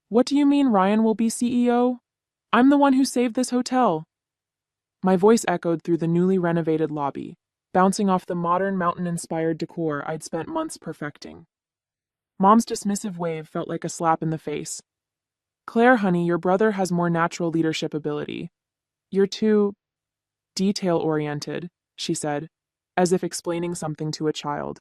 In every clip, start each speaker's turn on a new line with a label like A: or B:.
A: What do you mean Ryan will be CEO? I'm the one who saved this hotel. My voice echoed through the newly renovated lobby, bouncing off the modern mountain-inspired decor I'd spent months perfecting. Mom's dismissive wave felt like a slap in the face. Claire, honey, your brother has more natural leadership ability. You're too detail-oriented, she said, as if explaining something to a child.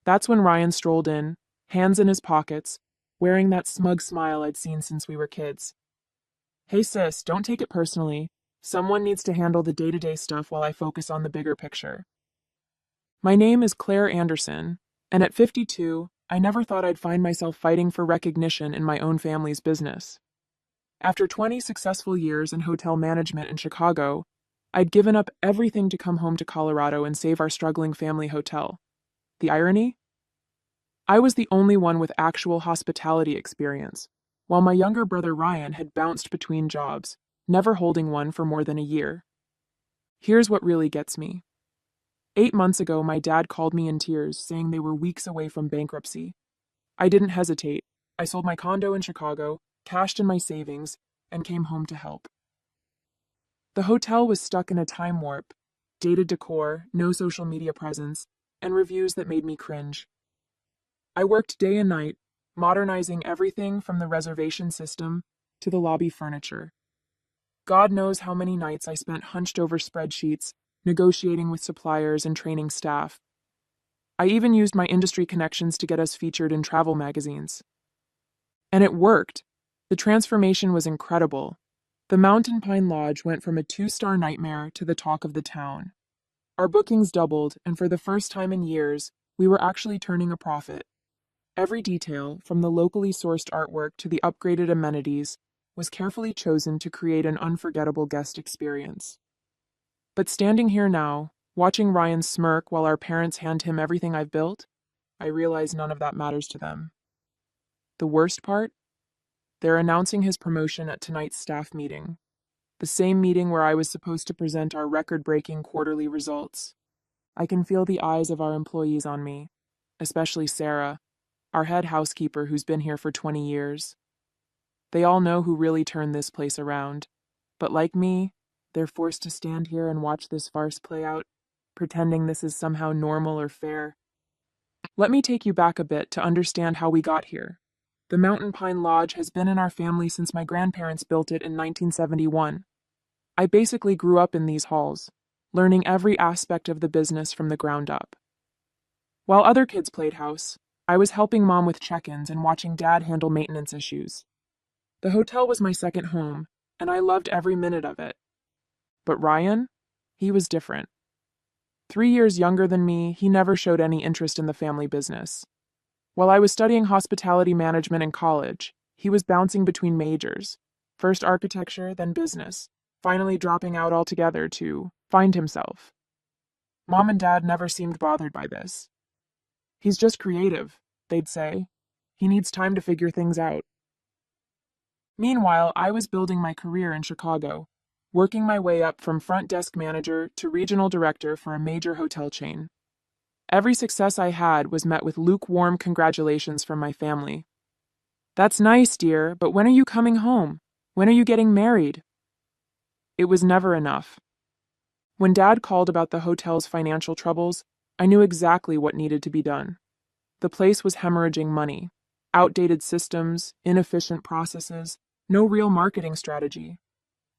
A: That's when Ryan strolled in, hands in his pockets, wearing that smug smile I'd seen since we were kids. Hey sis, don't take it personally. Someone needs to handle the day-to-day stuff while I focus on the bigger picture. My name is Claire Anderson, and at 52, I never thought I'd find myself fighting for recognition in my own family's business. After 20 successful years in hotel management in Chicago, I'd given up everything to come home to Colorado and save our struggling family hotel. The irony? I was the only one with actual hospitality experience, while my younger brother Ryan had bounced between jobs, never holding one for more than a year. Here's what really gets me. 8 months ago, my dad called me in tears, saying they were weeks away from bankruptcy. I didn't hesitate. I sold my condo in Chicago, cashed in my savings, and came home to help. The hotel was stuck in a time warp, dated decor, no social media presence, and reviews that made me cringe. I worked day and night, modernizing everything from the reservation system to the lobby furniture. God knows how many nights I spent hunched over spreadsheets, negotiating with suppliers and training staff. I even used my industry connections to get us featured in travel magazines. And it worked. The transformation was incredible. The Mountain Pine Lodge went from a 2-star nightmare to the talk of the town. Our bookings doubled, and for the first time in years, we were actually turning a profit. Every detail, from the locally sourced artwork to the upgraded amenities, was carefully chosen to create an unforgettable guest experience. But standing here now, watching Ryan smirk while our parents hand him everything I've built, I realize none of that matters to them. The worst part? They're announcing his promotion at tonight's staff meeting, the same meeting where I was supposed to present our record-breaking quarterly results. I can feel the eyes of our employees on me, especially Sarah, our head housekeeper who's been here for 20 years. They all know who really turned this place around, but like me, they're forced to stand here and watch this farce play out, pretending this is somehow normal or fair. Let me take you back a bit to understand how we got here. The Mountain Pine Lodge has been in our family since my grandparents built it in 1971. I basically grew up in these halls, learning every aspect of the business from the ground up. While other kids played house, I was helping Mom with check-ins and watching Dad handle maintenance issues. The hotel was my second home, and I loved every minute of it. But Ryan? He was different. 3 years younger than me, he never showed any interest in the family business. While I was studying hospitality management in college, he was bouncing between majors, first architecture, then business, finally dropping out altogether to find himself. Mom and Dad never seemed bothered by this. He's just creative, they'd say. He needs time to figure things out. Meanwhile, I was building my career in Chicago, working my way up from front desk manager to regional director for a major hotel chain. Every success I had was met with lukewarm congratulations from my family. That's nice, dear, but when are you coming home? When are you getting married? It was never enough. When Dad called about the hotel's financial troubles, I knew exactly what needed to be done. The place was hemorrhaging money. Outdated systems, inefficient processes, no real marketing strategy.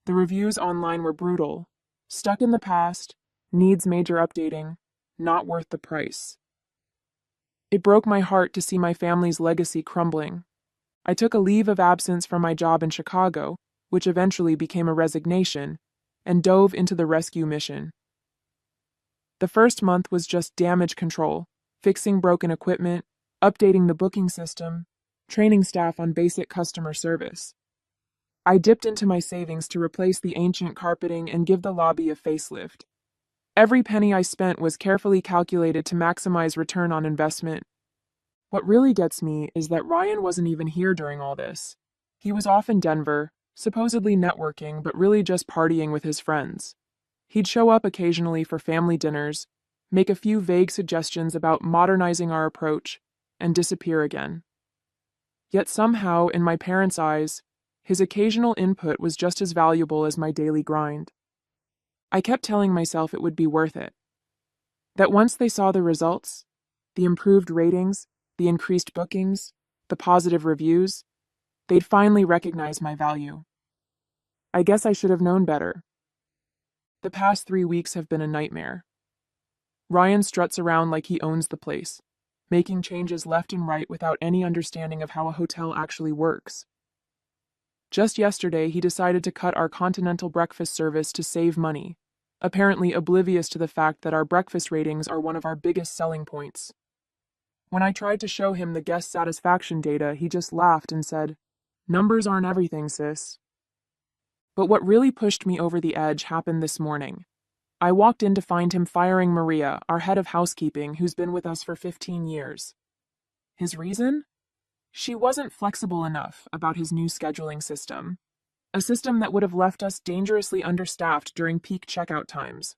A: The reviews online were brutal. Stuck in the past, needs major updating, not worth the price. It broke my heart to see my family's legacy crumbling. I took a leave of absence from my job in Chicago, which eventually became a resignation, and dove into the rescue mission. The first month was just damage control, fixing broken equipment, updating the booking system, training staff on basic customer service. I dipped into my savings to replace the ancient carpeting and give the lobby a facelift. Every penny I spent was carefully calculated to maximize return on investment. What really gets me is that Ryan wasn't even here during all this. He was off in Denver, supposedly networking, but really just partying with his friends. He'd show up occasionally for family dinners, make a few vague suggestions about modernizing our approach, and disappear again. Yet somehow, in my parents' eyes, his occasional input was just as valuable as my daily grind. I kept telling myself it would be worth it. That once they saw the results, the improved ratings, the increased bookings, the positive reviews, they'd finally recognize my value. I guess I should have known better. The past 3 weeks have been a nightmare. Ryan struts around like he owns the place, making changes left and right without any understanding of how a hotel actually works. Just yesterday, he decided to cut our continental breakfast service to save money, apparently oblivious to the fact that our breakfast ratings are one of our biggest selling points. When I tried to show him the guest satisfaction data, he just laughed and said, "Numbers aren't everything, sis." But what really pushed me over the edge happened this morning. I walked in to find him firing Maria, our head of housekeeping, who's been with us for 15 years. His reason? She wasn't flexible enough about his new scheduling system, a system that would have left us dangerously understaffed during peak checkout times.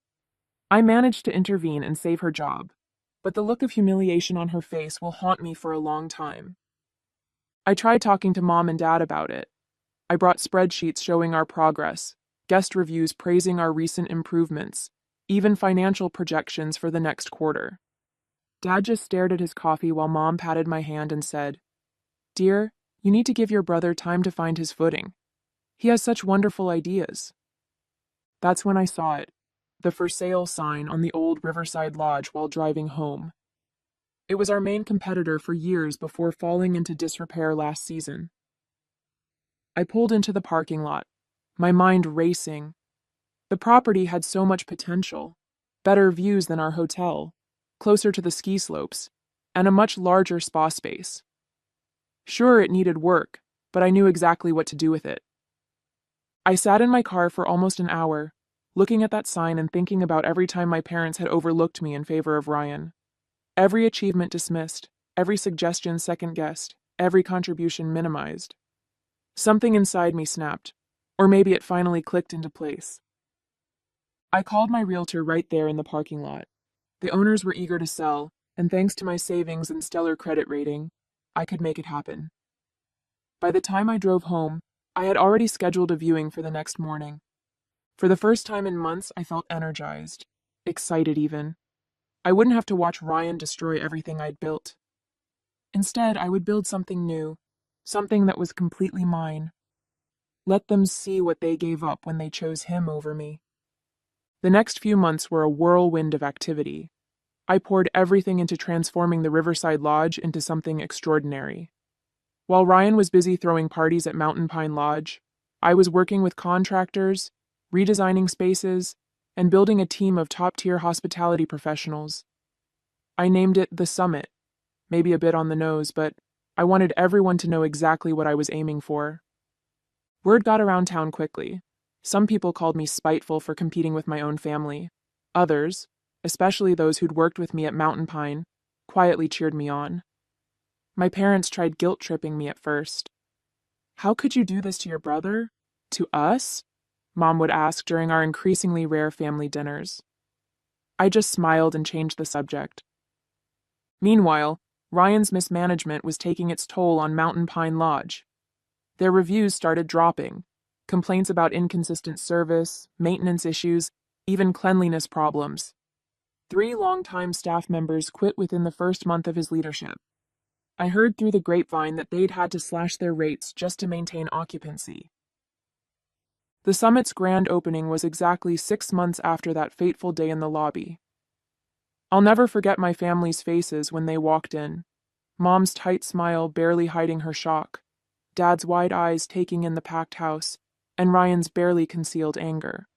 A: I managed to intervene and save her job, but the look of humiliation on her face will haunt me for a long time. I tried talking to Mom and Dad about it. I brought spreadsheets showing our progress, guest reviews praising our recent improvements, even financial projections for the next quarter. Dad just stared at his coffee while Mom patted my hand and said, "Dear, you need to give your brother time to find his footing. He has such wonderful ideas." That's when I saw it, the for sale sign on the old Riverside Lodge while driving home. It was our main competitor for years before falling into disrepair last season. I pulled into the parking lot, my mind racing. The property had so much potential, better views than our hotel, closer to the ski slopes, and a much larger spa space. Sure, it needed work, but I knew exactly what to do with it. I sat in my car for almost an hour, looking at that sign and thinking about every time my parents had overlooked me in favor of Ryan. Every achievement dismissed, every suggestion second-guessed, every contribution minimized. Something inside me snapped, or maybe it finally clicked into place. I called my realtor right there in the parking lot. The owners were eager to sell, and thanks to my savings and stellar credit rating, I could make it happen. By the time I drove home, I had already scheduled a viewing for the next morning. For the first time in months, I felt energized, excited even. I wouldn't have to watch Ryan destroy everything I'd built. Instead, I would build something new, something that was completely mine. Let them see what they gave up when they chose him over me. The next few months were a whirlwind of activity. I poured everything into transforming the Riverside Lodge into something extraordinary. While Ryan was busy throwing parties at Mountain Pine Lodge, I was working with contractors, redesigning spaces, and building a team of top-tier hospitality professionals. I named it The Summit, maybe a bit on the nose, but I wanted everyone to know exactly what I was aiming for. Word got around town quickly. Some people called me spiteful for competing with my own family. Others, especially those who'd worked with me at Mountain Pine, quietly cheered me on. My parents tried guilt-tripping me at first. "How could you do this to your brother? To us?" Mom would ask during our increasingly rare family dinners. I just smiled and changed the subject. Meanwhile, Ryan's mismanagement was taking its toll on Mountain Pine Lodge. Their reviews started dropping. Complaints about inconsistent service, maintenance issues, even cleanliness problems. 3 longtime staff members quit within the first month of his leadership. I heard through the grapevine that they'd had to slash their rates just to maintain occupancy. The summit's grand opening was exactly 6 months after that fateful day in the lobby. I'll never forget my family's faces when they walked in. Mom's tight smile barely hiding her shock, Dad's wide eyes taking in the packed house, and Ryan's barely concealed anger.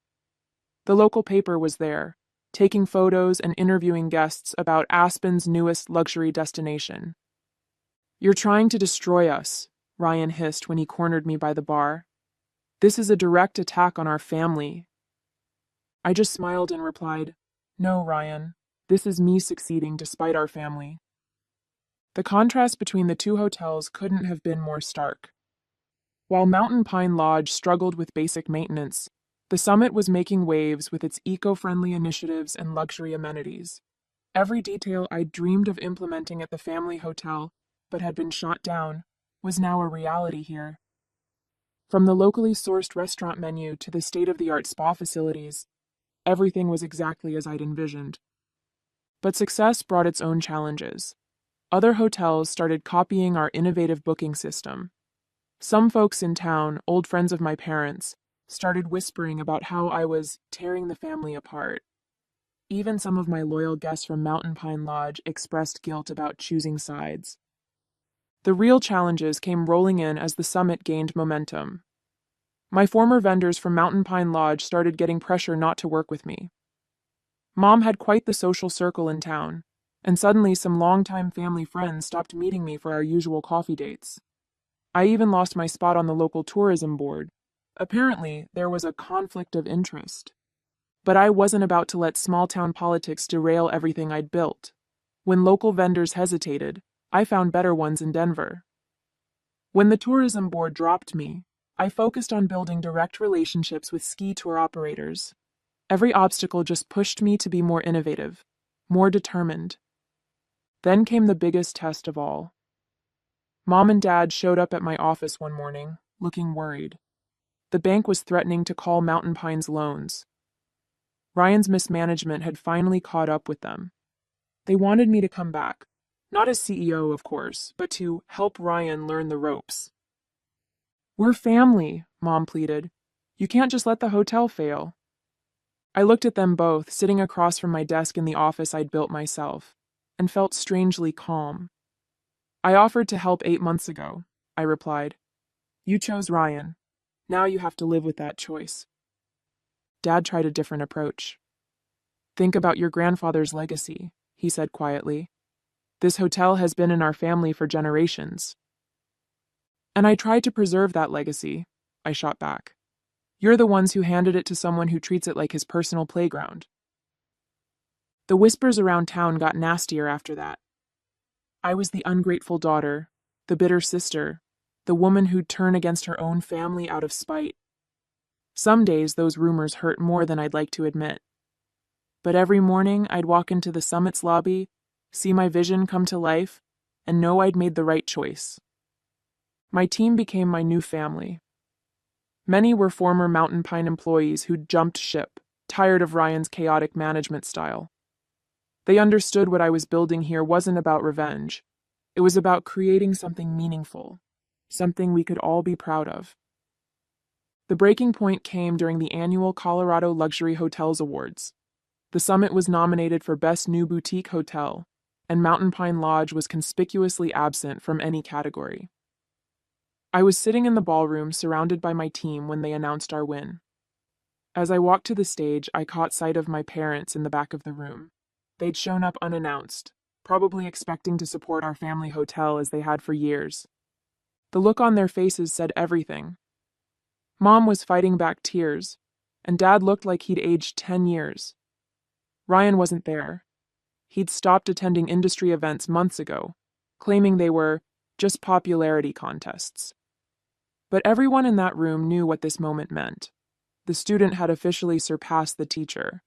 A: The local paper was there, taking photos and interviewing guests about Aspen's newest luxury destination. "You're trying to destroy us," Ryan hissed when he cornered me by the bar. "This is a direct attack on our family." I just smiled and replied, "No, Ryan, this is me succeeding despite our family." The contrast between the two hotels couldn't have been more stark. While Mountain Pine Lodge struggled with basic maintenance, the Summit was making waves with its eco-friendly initiatives and luxury amenities. Every detail I'd dreamed of implementing at the family hotel, but had been shot down, was now a reality here. From the locally sourced restaurant menu to the state-of-the-art spa facilities, everything was exactly as I'd envisioned. But success brought its own challenges. Other hotels started copying our innovative booking system. Some folks in town, old friends of my parents, started whispering about how I was tearing the family apart. Even some of my loyal guests from Mountain Pine Lodge expressed guilt about choosing sides. The real challenges came rolling in as the summit gained momentum. My former vendors from Mountain Pine Lodge started getting pressure not to work with me. Mom had quite the social circle in town, and suddenly some longtime family friends stopped meeting me for our usual coffee dates. I even lost my spot on the local tourism board. Apparently, there was a conflict of interest. But I wasn't about to let small-town politics derail everything I'd built. When local vendors hesitated, I found better ones in Denver. When the tourism board dropped me, I focused on building direct relationships with ski tour operators. Every obstacle just pushed me to be more innovative, more determined. Then came the biggest test of all. Mom and Dad showed up at my office one morning, looking worried. The bank was threatening to call Mountain Pine's loans. Ryan's mismanagement had finally caught up with them. They wanted me to come back, not as CEO, of course, but to help Ryan learn the ropes. "We're family," Mom pleaded. "You can't just let the hotel fail." I looked at them both, sitting across from my desk in the office I'd built myself, and felt strangely calm. "I offered to help 8 months ago," I replied. "You chose Ryan. Now you have to live with that choice." Dad tried a different approach. "Think about your grandfather's legacy," he said quietly. "This hotel has been in our family for generations." "And I tried to preserve that legacy," I shot back. "You're the ones who handed it to someone who treats it like his personal playground." The whispers around town got nastier after that. I was the ungrateful daughter, the bitter sister, the woman who'd turn against her own family out of spite. Some days those rumors hurt more than I'd like to admit. But every morning I'd walk into the summit's lobby, see my vision come to life, and know I'd made the right choice. My team became my new family. Many were former Mountain Pine employees who'd jumped ship, tired of Ryan's chaotic management style. They understood what I was building here wasn't about revenge. It was about creating something meaningful, something we could all be proud of. The breaking point came during the annual Colorado Luxury Hotels Awards. The summit was nominated for Best New Boutique Hotel, and Mountain Pine Lodge was conspicuously absent from any category. I was sitting in the ballroom surrounded by my team when they announced our win. As I walked to the stage, I caught sight of my parents in the back of the room. They'd shown up unannounced, probably expecting to support our family hotel as they had for years. The look on their faces said everything. Mom was fighting back tears, and Dad looked like he'd aged 10 years. Ryan wasn't there. He'd stopped attending industry events months ago, claiming they were just popularity contests. But everyone in that room knew what this moment meant. The student had officially surpassed the teacher.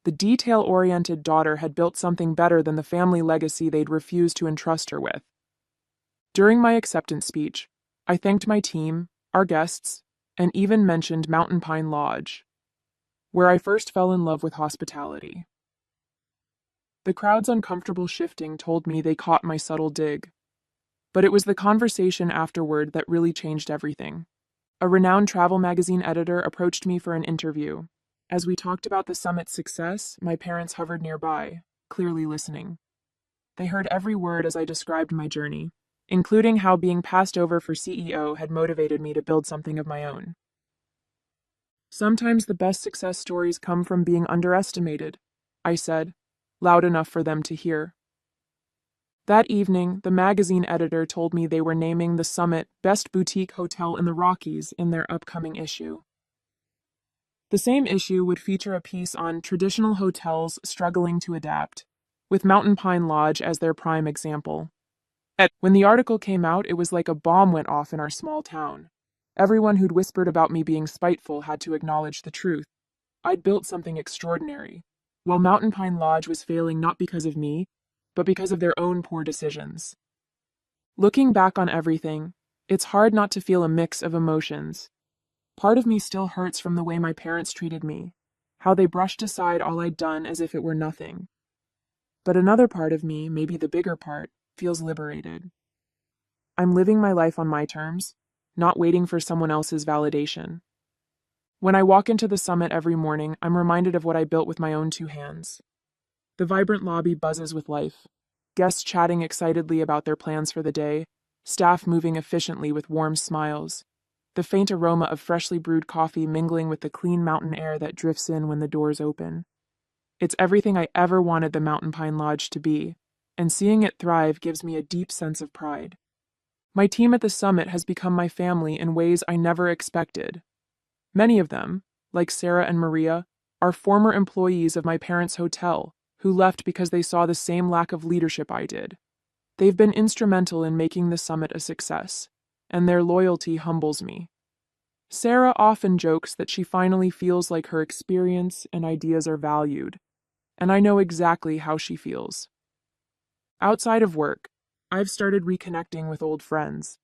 A: The detail-oriented daughter had built something better than the family legacy they'd refused to entrust her with. During my acceptance speech, I thanked my team, our guests, and even mentioned Mountain Pine Lodge, where I first fell in love with hospitality. The crowd's uncomfortable shifting told me they caught my subtle dig. But it was the conversation afterward that really changed everything. A renowned travel magazine editor approached me for an interview. As we talked about the summit's success, my parents hovered nearby, clearly listening. They heard every word as I described my journey, including how being passed over for CEO had motivated me to build something of my own. "Sometimes the best success stories come from being underestimated," I said, loud enough for them to hear. That evening, the magazine editor told me they were naming the summit Best Boutique Hotel in the Rockies in their upcoming issue. The same issue would feature a piece on traditional hotels struggling to adapt, with Mountain Pine Lodge as their prime example. When the article came out, it was like a bomb went off in our small town. Everyone who'd whispered about me being spiteful had to acknowledge the truth. I'd built something extraordinary, while Mountain Pine Lodge was failing not because of me, but because of their own poor decisions. Looking back on everything, it's hard not to feel a mix of emotions. Part of me still hurts from the way my parents treated me, how they brushed aside all I'd done as if it were nothing. But another part of me, maybe the bigger part, feels liberated. I'm living my life on my terms, not waiting for someone else's validation. When I walk into the summit every morning, I'm reminded of what I built with my own two hands. The vibrant lobby buzzes with life, guests chatting excitedly about their plans for the day, staff moving efficiently with warm smiles, the faint aroma of freshly brewed coffee mingling with the clean mountain air that drifts in when the doors open. It's everything I ever wanted the Mountain Pine Lodge to be, and seeing it thrive gives me a deep sense of pride. My team at the summit has become my family in ways I never expected. Many of them, like Sarah and Maria, are former employees of my parents' hotel who left because they saw the same lack of leadership I did. They've been instrumental in making the summit a success, and their loyalty humbles me. Sarah often jokes that she finally feels like her experience and ideas are valued, and I know exactly how she feels. Outside of work, I've started reconnecting with old friends.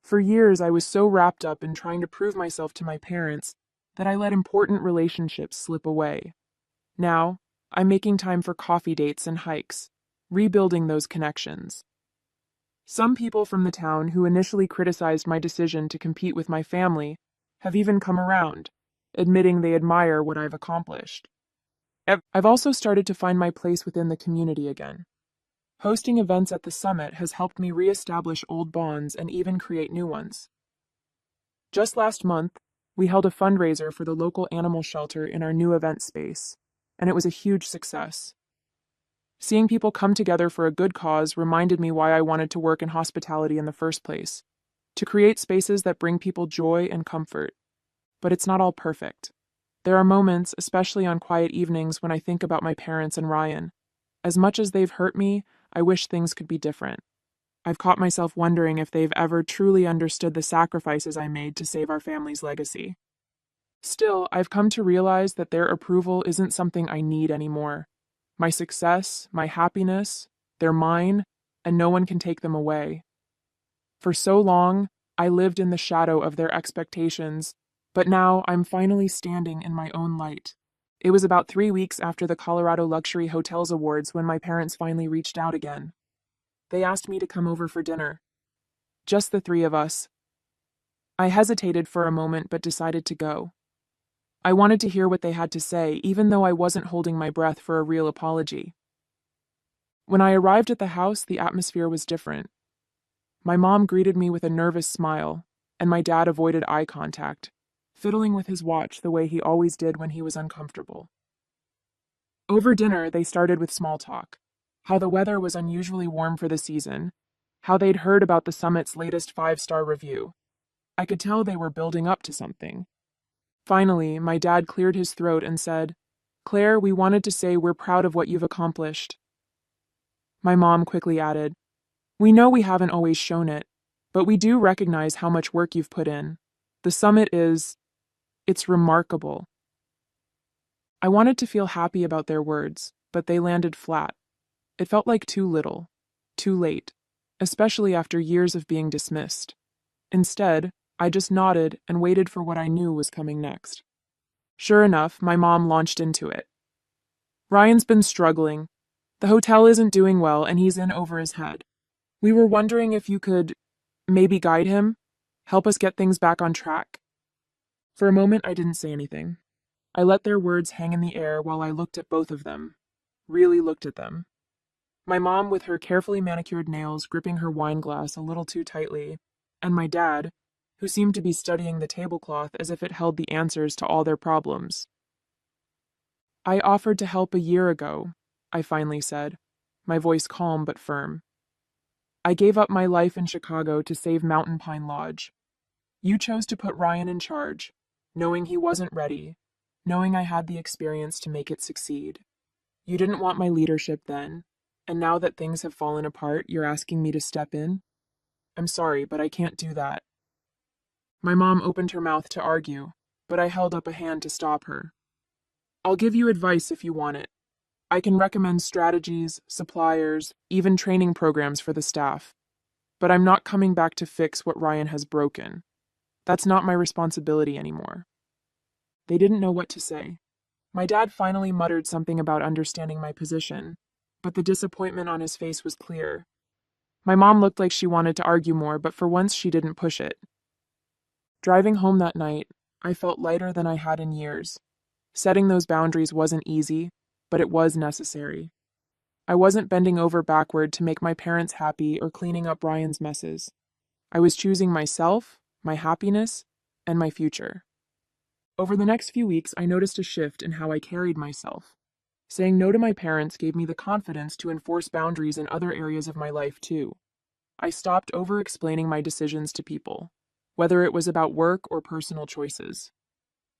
A: For years, I was so wrapped up in trying to prove myself to my parents that I let important relationships slip away. Now, I'm making time for coffee dates and hikes, rebuilding those connections. Some people from the town who initially criticized my decision to compete with my family have even come around, admitting they admire what I've accomplished. I've also started to find my place within the community again. Hosting events at the summit has helped me reestablish old bonds and even create new ones. Just last month, we held a fundraiser for the local animal shelter in our new event space, and it was a huge success. Seeing people come together for a good cause reminded me why I wanted to work in hospitality in the first place, to create spaces that bring people joy and comfort. But it's not all perfect. There are moments, especially on quiet evenings, when I think about my parents and Ryan. As much as they've hurt me, I wish things could be different. I've caught myself wondering if they've ever truly understood the sacrifices I made to save our family's legacy. Still, I've come to realize that their approval isn't something I need anymore. My success, my happiness, they're mine, and no one can take them away. For so long, I lived in the shadow of their expectations, but now I'm finally standing in my own light. It was about 3 weeks after the Colorado Luxury Hotels Awards when my parents finally reached out again. They asked me to come over for dinner. Just the three of us. I hesitated for a moment but decided to go. I wanted to hear what they had to say, even though I wasn't holding my breath for a real apology. When I arrived at the house, the atmosphere was different. My mom greeted me with a nervous smile, and my dad avoided eye contact, fiddling with his watch the way he always did when he was uncomfortable. Over dinner, they started with small talk, how the weather was unusually warm for the season, how they'd heard about the summit's latest 5-star review. I could tell they were building up to something. Finally, my dad cleared his throat and said, "Claire, we wanted to say we're proud of what you've accomplished." My mom quickly added, "We know we haven't always shown it, but we do recognize how much work you've put in. The summit it's remarkable." I wanted to feel happy about their words, but they landed flat. It felt like too little, too late, especially after years of being dismissed. Instead, I just nodded and waited for what I knew was coming next. Sure enough, my mom launched into it. "Ryan's been struggling. The hotel isn't doing well and he's in over his head. We were wondering if you could maybe guide him, help us get things back on track." For a moment, I didn't say anything. I let their words hang in the air while I looked at both of them, really looked at them. My mom with her carefully manicured nails gripping her wine glass a little too tightly, and my dad, who seemed to be studying the tablecloth as if it held the answers to all their problems. "I offered to help a year ago," I finally said, my voice calm but firm. "I gave up my life in Chicago to save Mountain Pine Lodge. You chose to put Ryan in charge, knowing he wasn't ready, knowing I had the experience to make it succeed. You didn't want my leadership then, and now that things have fallen apart, you're asking me to step in? I'm sorry, but I can't do that." My mom opened her mouth to argue, but I held up a hand to stop her. "I'll give you advice if you want it. I can recommend strategies, suppliers, even training programs for the staff. but I'm not coming back to fix what Ryan has broken. That's not my responsibility anymore. They didn't know what to say. My dad finally muttered something about understanding my position, but the disappointment on his face was clear. My mom looked like she wanted to argue more, but for once she didn't push it. Driving home that night, I felt lighter than I had in years. Setting those boundaries wasn't easy, but it was necessary. I wasn't bending over backward to make my parents happy or cleaning up Ryan's messes. I was choosing myself, my happiness, and my future. Over the next few weeks, I noticed a shift in how I carried myself. Saying no to my parents gave me the confidence to enforce boundaries in other areas of my life, too. I stopped over-explaining my decisions to people, whether it was about work or personal choices.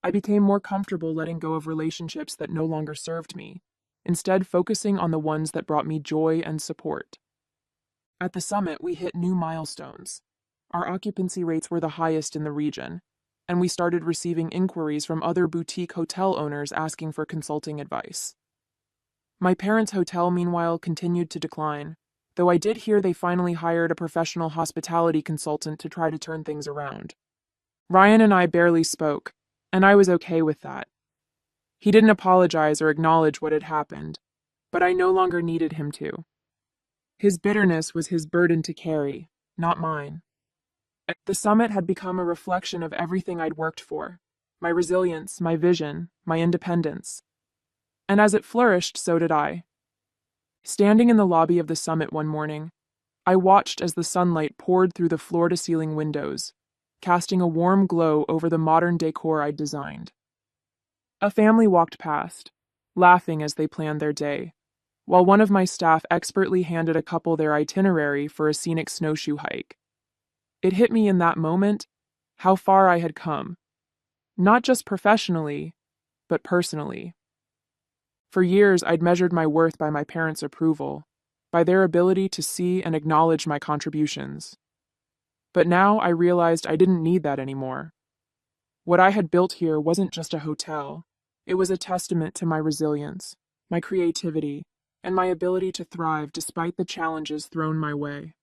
A: I became more comfortable letting go of relationships that no longer served me, instead focusing on the ones that brought me joy and support. At the summit, we hit new milestones. Our occupancy rates were the highest in the region, and we started receiving inquiries from other boutique hotel owners asking for consulting advice. My parents' hotel, meanwhile, continued to decline, though I did hear they finally hired a professional hospitality consultant to try to turn things around. Ryan and I barely spoke, and I was okay with that. He didn't apologize or acknowledge what had happened, but I no longer needed him to. His bitterness was his burden to carry, not mine. The summit had become a reflection of everything I'd worked for: my resilience, my vision, my independence. And as it flourished, so did I. Standing in the lobby of the summit one morning, I watched as the sunlight poured through the floor-to-ceiling windows, casting a warm glow over the modern decor I'd designed. A family walked past, laughing as they planned their day, while one of my staff expertly handed a couple their itinerary for a scenic snowshoe hike. It hit me in that moment how far I had come, not just professionally, but personally. For years, I'd measured my worth by my parents' approval, by their ability to see and acknowledge my contributions. But now I realized I didn't need that anymore. What I had built here wasn't just a hotel. It was a testament to my resilience, my creativity, and my ability to thrive despite the challenges thrown my way.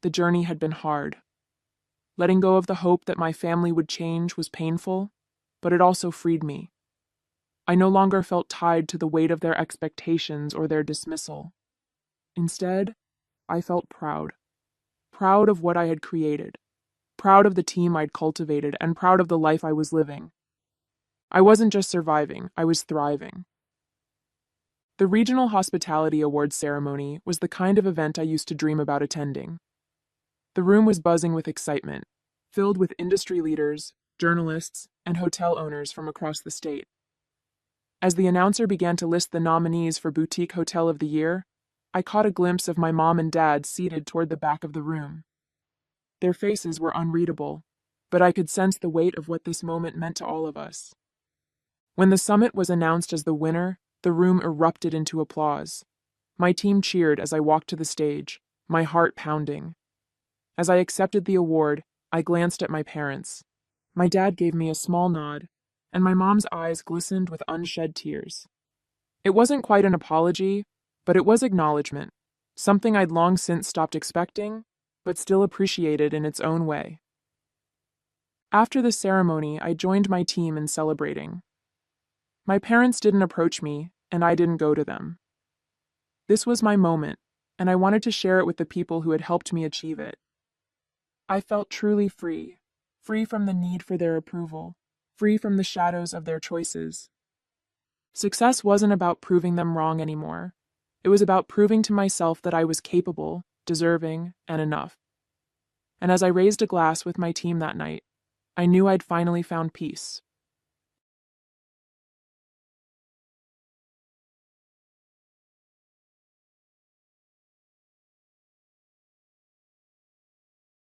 A: The journey had been hard. Letting go of the hope that my family would change was painful, but it also freed me. I no longer felt tied to the weight of their expectations or their dismissal. Instead, I felt proud. Proud of what I had created. Proud of the team I'd cultivated, and proud of the life I was living. I wasn't just surviving, I was thriving. The Regional Hospitality Awards ceremony was the kind of event I used to dream about attending. The room was buzzing with excitement, filled with industry leaders, journalists, and hotel owners from across the state. As the announcer began to list the nominees for Boutique Hotel of the Year, I caught a glimpse of my mom and dad seated toward the back of the room. Their faces were unreadable, but I could sense the weight of what this moment meant to all of us. When the summit was announced as the winner, the room erupted into applause. My team cheered as I walked to the stage, my heart pounding. As I accepted the award, I glanced at my parents. My dad gave me a small nod, and my mom's eyes glistened with unshed tears. It wasn't quite an apology, but it was acknowledgement, something I'd long since stopped expecting, but still appreciated in its own way. After the ceremony, I joined my team in celebrating. My parents didn't approach me, and I didn't go to them. This was my moment, and I wanted to share it with the people who had helped me achieve it. I felt truly free, free from the need for their approval, free from the shadows of their choices. Success wasn't about proving them wrong anymore. It was about proving to myself that I was capable, deserving, and enough. And as I raised a glass with my team that night, I knew I'd finally found peace.